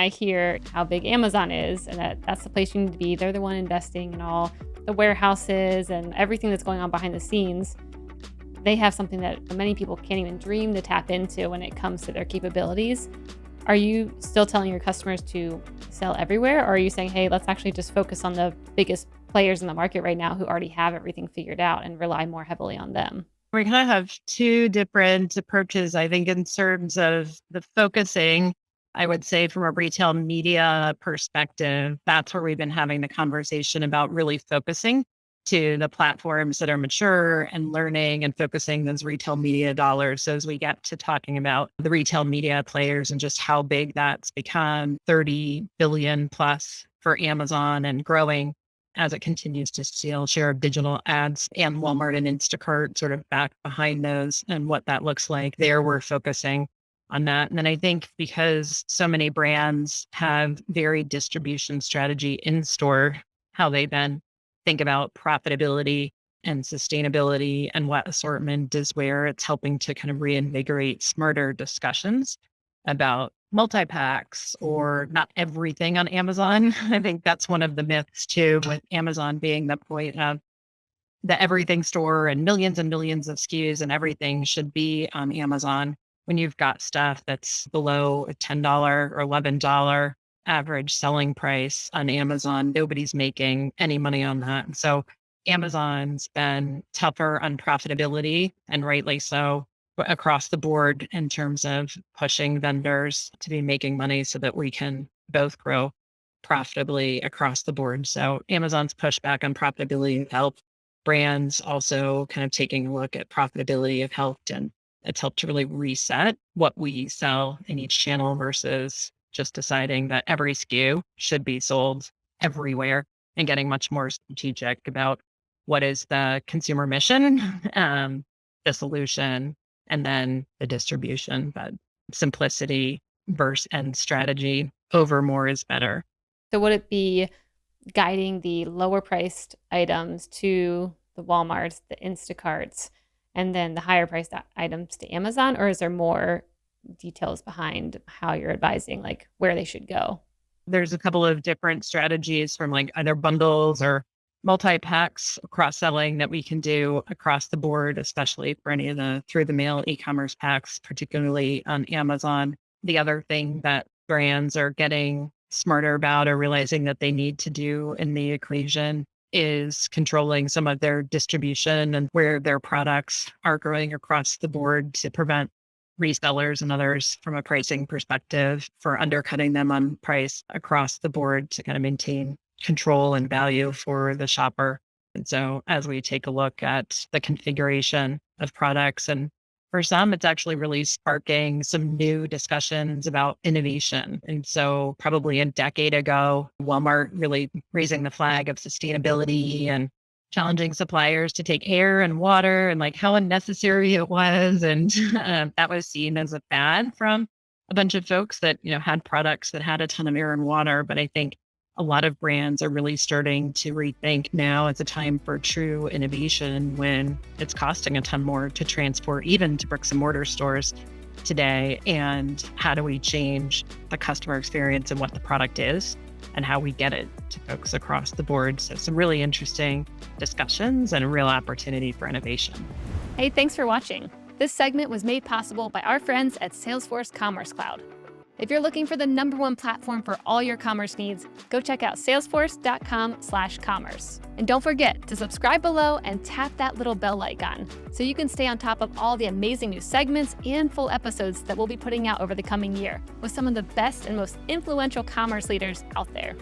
I hear how big Amazon is and that that's the place you need to be. They're the one investing in all the warehouses and everything that's going on behind the scenes. They have something that many people can't even dream to tap into when it comes to their capabilities. Are you still telling your customers to sell everywhere? Or are you saying, hey, let's actually just focus on the biggest players in the market right now who already have everything figured out and rely more heavily on them? We kind of have two different approaches, I think, in terms of the focusing. I would say from a retail media perspective, that's where we've been having the conversation about really focusing to the platforms that are mature and learning and focusing those retail media dollars. So as we get to talking about the retail media players and just how big that's become, 30 billion plus for Amazon and growing as it continues to steal share of digital ads, and Walmart and Instacart sort of back behind those and what that looks like. There we're focusing on that. And then I think because so many brands have varied distribution strategy in store, how they then think about profitability and sustainability and what assortment is where, it's helping to kind of reinvigorate smarter discussions about multi-packs or not everything on Amazon. I think that's one of the myths too, with Amazon being the point of the everything store and millions of SKUs and everything should be on Amazon. When you've got stuff that's below a $10 or $11 average selling price on Amazon, nobody's making any money on that. And so Amazon's been tougher on profitability, and rightly so, across the board in terms of pushing vendors to be making money so that we can both grow profitably across the board. So Amazon's pushback on profitability have helped brands also kind of taking a look at profitability have helped, and it's helped to really reset what we sell in each channel versus just deciding that every SKU should be sold everywhere and getting much more strategic about what is the consumer mission, the solution, and then the distribution. But simplicity versus and strategy over more is better. So would it be guiding the lower priced items to the Walmarts, the Instacarts, and then the higher priced items to Amazon? Or is there more details behind how you're advising, like where they should go? There's a couple of different strategies from like either bundles or multi-packs cross-selling that we can do across the board, especially for any of the through the mail e-commerce packs, particularly on Amazon. The other thing that brands are getting smarter about or realizing that they need to do in the equation is controlling some of their distribution and where their products are growing across the board to prevent resellers and others from a pricing perspective for undercutting them on price across the board to kind of maintain control and value for the shopper. And so as we take a look at the configuration of products, and for some, it's actually really sparking some new discussions about innovation. And so probably a decade ago, Walmart really raising the flag of sustainability and challenging suppliers to take air and water and like how unnecessary it was. And that was seen as a fad from a bunch of folks that, had products that had a ton of air and water. But I think a lot of brands are really starting to rethink now as a time for true innovation when it's costing a ton more to transport, even to bricks and mortar stores today. And how do we change the customer experience and what the product is and how we get it to folks across the board? So some really interesting discussions and a real opportunity for innovation. Hey, thanks for watching. This segment was made possible by our friends at Salesforce Commerce Cloud. If you're looking for the #1 platform for all your commerce needs, go check out salesforce.com/commerce. And don't forget to subscribe below and tap that little bell icon so you can stay on top of all the amazing new segments and full episodes that we'll be putting out over the coming year with some of the best and most influential commerce leaders out there.